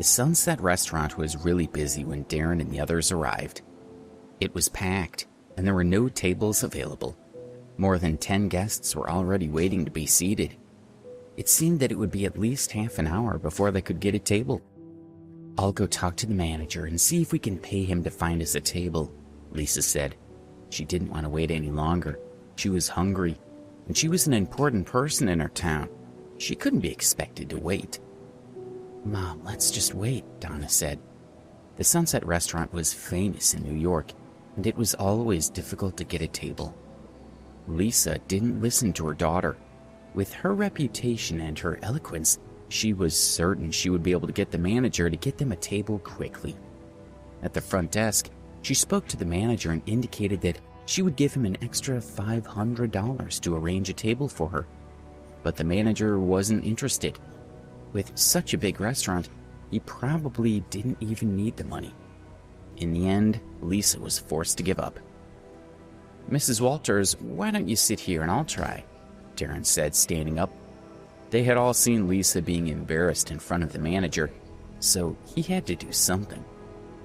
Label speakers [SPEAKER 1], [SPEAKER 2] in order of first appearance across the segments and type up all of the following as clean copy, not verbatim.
[SPEAKER 1] The Sunset restaurant was really busy when Darren and the others arrived. It was packed, and there were no tables available. More than 10 guests were already waiting to be seated. It seemed that it would be at least half an hour before they could get a table. "I'll go talk to the manager and see if we can pay him to find us a table," Lisa said. She didn't want to wait any longer. She was hungry, and she was an important person in her town. She couldn't be expected to wait. "Mom, let's just wait," Donna said. The Sunset restaurant was famous in New York, and it was always difficult to get a table. Lisa didn't listen to her daughter. With her reputation and her eloquence, she was certain she would be able to get the manager to get them a table quickly. At the front desk, she spoke to the manager and indicated that she would give him an extra $500 to arrange a table for her. But the manager wasn't interested. With such a big restaurant, he probably didn't even need the money. In the end, Lisa was forced to give up. "Mrs. Walters, why don't you sit here and I'll try?" Darren said, standing up. They had all seen Lisa being embarrassed in front of the manager, so he had to do something.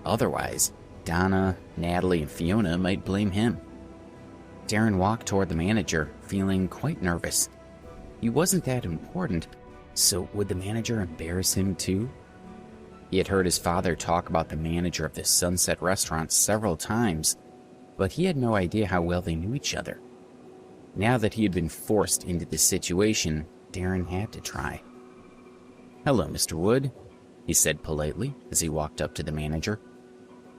[SPEAKER 1] Otherwise, Donna, Natalie, and Fiona might blame him. Darren walked toward the manager, feeling quite nervous. He wasn't that important, so would the manager embarrass him too? He had heard his father talk about the manager of the Sunset restaurant several times, but he had no idea how well they knew each other. Now that he had been forced into this situation, Darren had to try. "Hello, Mr. Wood," he said politely as he walked up to the manager.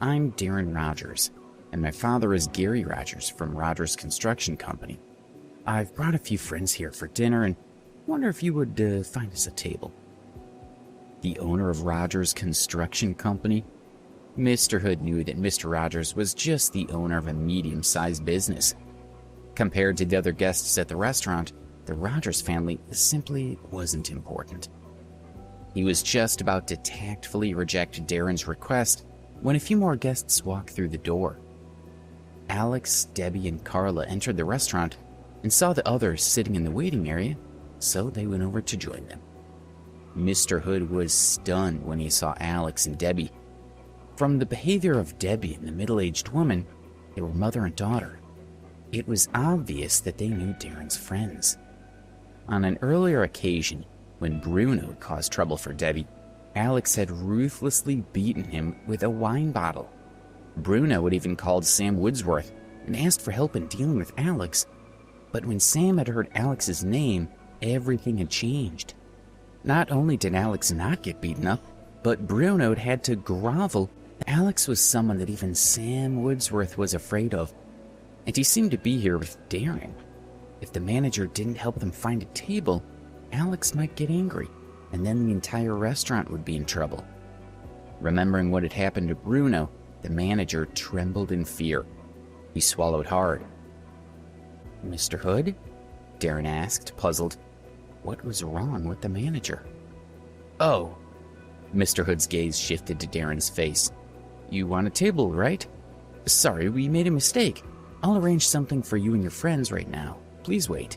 [SPEAKER 1] "I'm Darren Rogers, and my father is Gary Rogers from Rogers Construction Company. I've brought a few friends here for dinner and wonder if you would find us a table." The owner of Rogers Construction Company? Mr. Hood knew that Mr. Rogers was just the owner of a medium-sized business. Compared to the other guests at the restaurant, the Rogers family simply wasn't important. He was just about to tactfully reject Darren's request when a few more guests walked through the door. Alex, Debbie, and Carla entered the restaurant and saw the others sitting in the waiting area, so they went over to join them. Mr. Hood was stunned when he saw Alex and Debbie. From the behavior of Debbie and the middle-aged woman, they were mother and daughter. It was obvious that they knew Darren's friends. On an earlier occasion, when Bruno caused trouble for Debbie, Alex had ruthlessly beaten him with a wine bottle. Bruno had even called Sam Woodsworth and asked for help in dealing with Alex, but when Sam had heard Alex's name, everything had changed. Not only did Alex not get beaten up, but Bruno had to grovel. Alex was someone that even Sam Woodsworth was afraid of, and he seemed to be here with Darren. If the manager didn't help them find a table, Alex might get angry, and then the entire restaurant would be in trouble. Remembering what had happened to Bruno, the manager trembled in fear. He swallowed hard. "Mr. Hood?" Darren asked, puzzled. What was wrong with the manager? "Oh." Mr. Hood's gaze shifted to Darren's face. "You want a table, right? Sorry, we made a mistake. I'll arrange something for you and your friends right now. Please wait."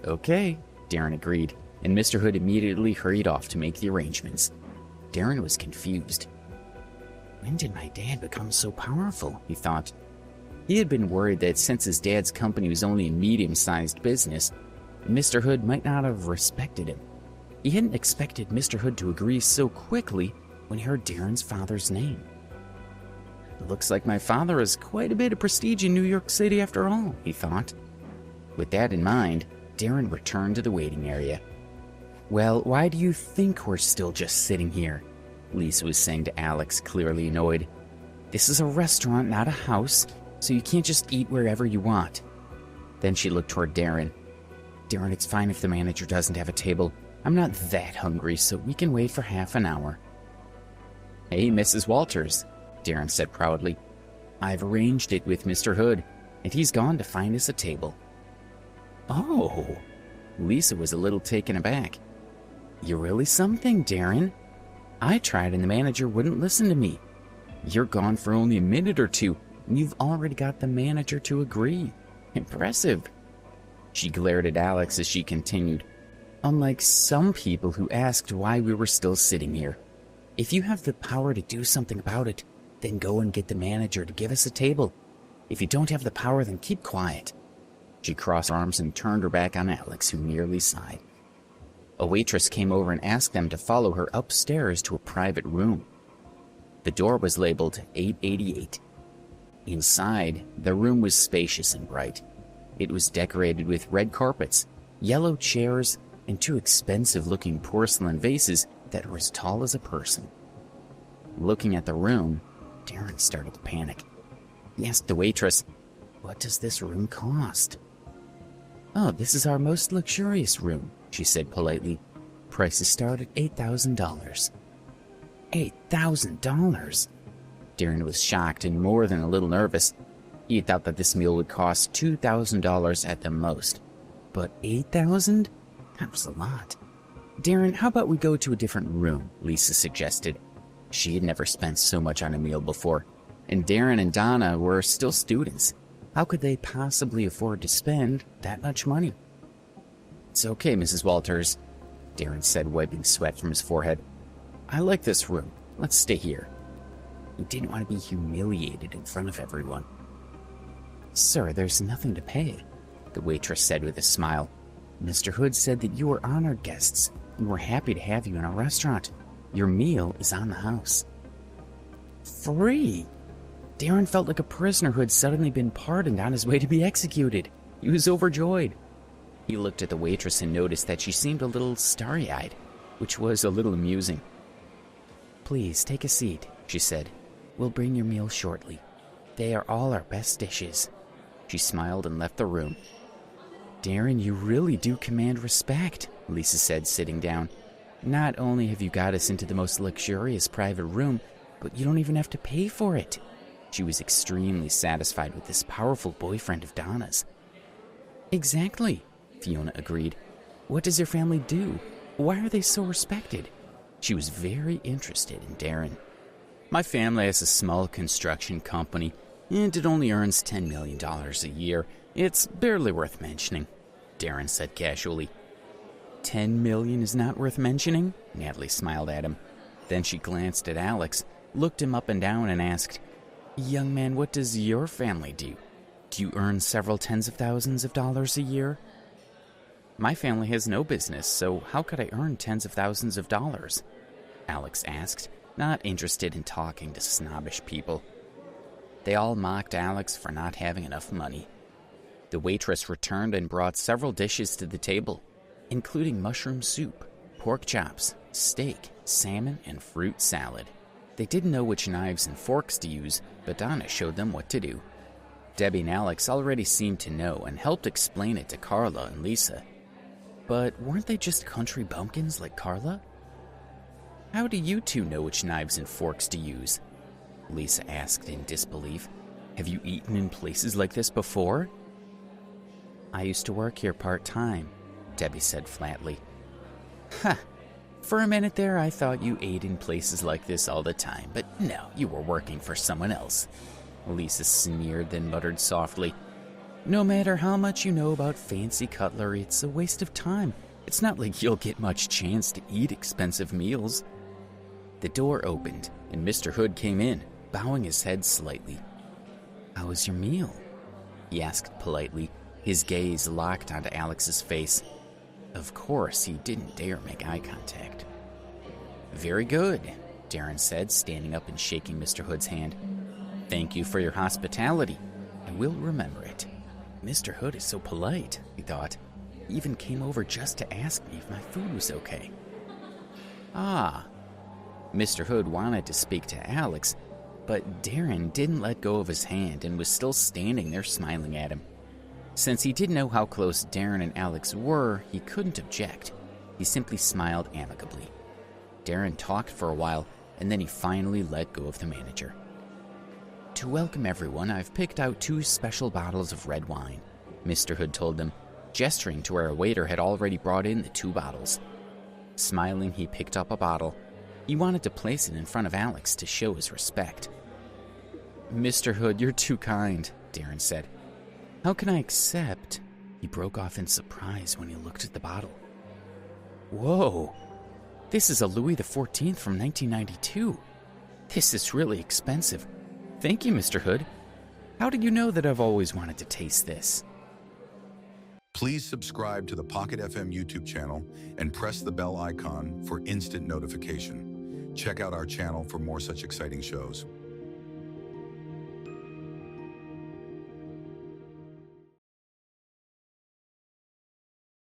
[SPEAKER 1] "Okay," Darren agreed, and Mr. Hood immediately hurried off to make the arrangements. Darren was confused. When did my dad become so powerful? He thought. He had been worried that since his dad's company was only a medium-sized business, Mr. Hood might not have respected him. He hadn't expected Mr. Hood to agree so quickly when he heard Darren's father's name. "Looks like my father has quite a bit of prestige in New York City after all," he thought. With that in mind, Darren returned to the waiting area. "Well, why do you think we're still just sitting here?" Lisa was saying to Alex, clearly annoyed. "This is a restaurant, not a house, so you can't just eat wherever you want." Then she looked toward Darren. "Darren, it's fine if the manager doesn't have a table. I'm not that hungry, so we can wait for half an hour." "Hey, Mrs. Walters," Darren said proudly. "I've arranged it with Mr. Hood, and he's gone to find us a table." "Oh." Lisa was a little taken aback. "You're really something, Darren. I tried and the manager wouldn't listen to me. You're gone for only a minute or two, and you've already got the manager to agree. Impressive." She glared at Alex as she continued. "Unlike some people who asked why we were still sitting here. If you have the power to do something about it, then go and get the manager to give us a table. If you don't have the power, then keep quiet." She crossed her arms and turned her back on Alex, who merely sighed. A waitress came over and asked them to follow her upstairs to a private room. The door was labeled 888. Inside, the room was spacious and bright. It was decorated with red carpets, yellow chairs, and two expensive-looking porcelain vases that were as tall as a person. Looking at the room, Darren started to panic. He asked the waitress, "What does this room cost?" "Oh, this is our most luxurious room," she said politely. "Prices start at $8,000. $8,000? Darren was shocked and more than a little nervous. He had thought that this meal would cost $2,000 at the most. But $8,000? That was a lot. "Darren, how about we go to a different room?" Lisa suggested. She had never spent so much on a meal before, and Darren and Donna were still students. How could they possibly afford to spend that much money? "It's okay, Mrs. Walters," Darren said, wiping sweat from his forehead. "I like this room. Let's stay here." He didn't want to be humiliated in front of everyone. "Sir, there's nothing to pay," the waitress said with a smile. "Mr. Hood said that you were honored guests, and we're happy to have you in our restaurant. Your meal is on the house." Free? Darren felt like a prisoner who had suddenly been pardoned on his way to be executed. He was overjoyed. He looked at the waitress and noticed that she seemed a little starry-eyed, which was a little amusing. "Please take a seat," she said. "We'll bring your meal shortly. They are all our best dishes." She smiled and left the room. "Darren, you really do command respect," Lisa said, sitting down. "Not only have you got us into the most luxurious private room, but you don't even have to pay for it." She was extremely satisfied with this powerful boyfriend of Donna's. "Exactly," Fiona agreed. "What does your family do? Why are they so respected?" She was very interested in Darren. "My family has a small construction company, and it only earns $10 million a year. It's barely worth mentioning," Darren said casually. $10 million is not worth mentioning?" Natalie smiled at him. Then she glanced at Alex, looked him up and down, and asked, "Young man, what does your family do? Do you earn several tens of thousands of dollars a year?" "My family has no business, so how could I earn tens of thousands of dollars?" Alex asked, not interested in talking to snobbish people. They all mocked Alex for not having enough money. The waitress returned and brought several dishes to the table, including mushroom soup, pork chops, steak, salmon, and fruit salad. They didn't know which knives and forks to use, but Donna showed them what to do. Debbie and Alex already seemed to know and helped explain it to Carla and Lisa. But weren't they just country bumpkins like Carla? "How do you two know which knives and forks to use?" Lisa asked in disbelief. "Have you eaten in places like this before?" "I used to work here part-time," Debbie said flatly. "Ha! For a minute there, I thought you ate in places like this all the time, but no, you were working for someone else." Lisa sneered, then muttered softly, "No matter how much you know about fancy cutlery, it's a waste of time. It's not like you'll get much chance to eat expensive meals." The door opened, and Mr. Hood came in, bowing his head slightly. "How was your meal?" he asked politely, his gaze locked onto Alex's face. Of course, he didn't dare make eye contact. "Very good," Darren said, standing up and shaking Mr. Hood's hand. "Thank you for your hospitality. I will remember it. Mr. Hood is so polite," he thought. He even came over just to ask me if my food was okay. Ah. Mr. Hood wanted to speak to Alex, but Darren didn't let go of his hand and was still standing there smiling at him. Since he didn't know how close Darren and Alex were, he couldn't object. He simply smiled amicably. Darren talked for a while, and then he finally let go of the manager. "To welcome everyone, I've picked out 2 special bottles of red wine," Mr. Hood told them, gesturing to where a waiter had already brought in the 2 bottles. Smiling, he picked up a bottle. He wanted to place it in front of Alex to show his respect. "Mr. Hood, you're too kind," Darren said. "How can I accept?" He broke off in surprise when he looked at the bottle. "Whoa!" This is a Louis XIV from 1992. This is really expensive. Thank you, Mr. Hood. How did you know that I've always wanted to taste this?
[SPEAKER 2] Please subscribe to the Pocket FM YouTube channel and press the bell icon for instant notification. Check out our channel for more such exciting shows.